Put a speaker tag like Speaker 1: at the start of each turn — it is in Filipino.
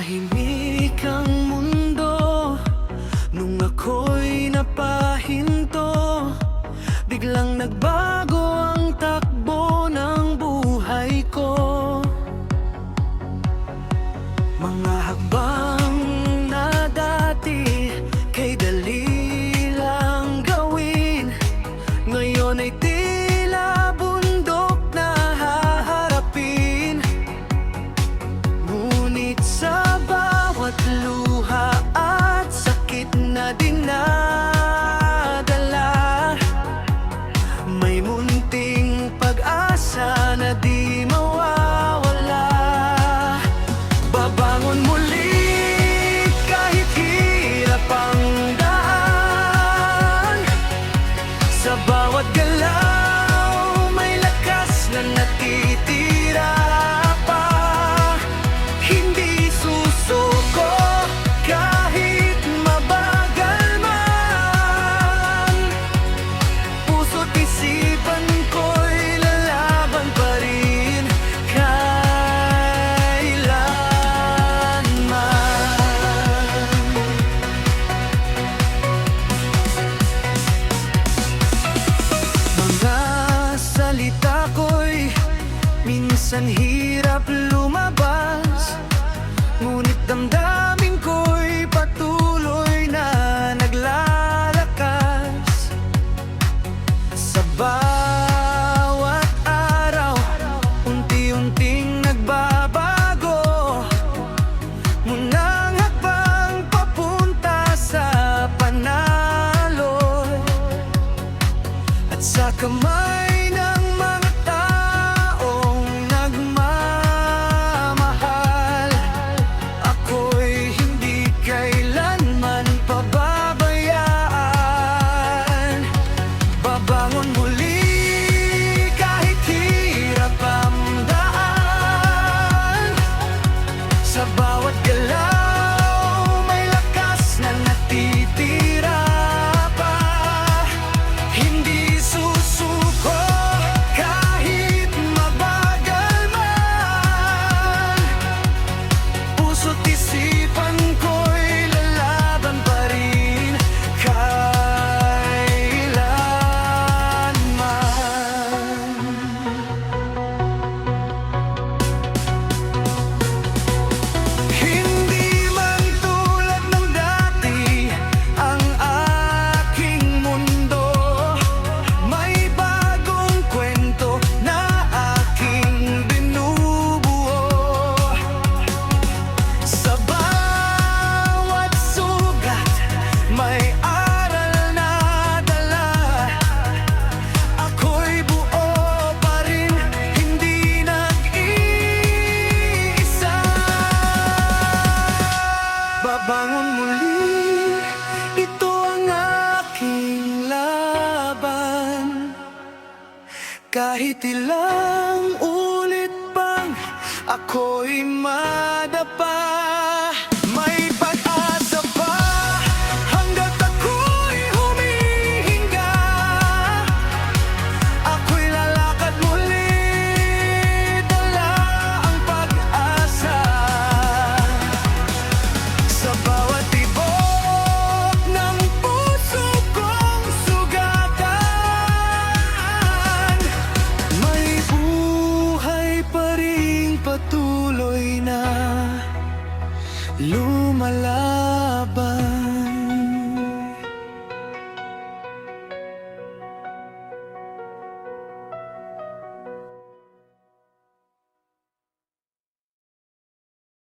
Speaker 1: Tahimik ang mundo nung ako'y napahinto. Biglang nagbago ang takbo ng buhay ko. Mga hakbang na dati kay dali lang gawin, ngayon ay tila bundok na haharapin. Ngunit sa bawat luha at sakit na dinadala, may munting pag-asa na di mawawala. Babangon muli kahit hirap ang daan. Sa bawat galaw may lakas na natitira pa. Hindi susuko kahit mabagal man. Puso't isipan ko'y lalaban pa rin kailanman. Mga salita ko'y minsan hirap lumabas, ngunit damdamin ko'y patuloy na naglalakas. Sa bawat araw, unti-unting nagbabago, munang hakbang papunta sa panalo. At sa kamay ng mga taong nagmamahal, ako'y hindi kailanman pababayaan. Babangon muli kahit hirap ang daan. Sa bawat galaw may lakas na natitira pa. Hindi susuko kahit mabagal man. Puso't isipan ko'y lalaban pa rin kailanman. Hindi man tulad ng dati ang aking mundo, may bagong kwento na aking binubuo. Sa bawat sugat may aral na dala. Ako'y buo pa rin, hindi nag-iisa. Babangon muli, ito ang aking laban. Kahit ilang ulit pang ako'y madala.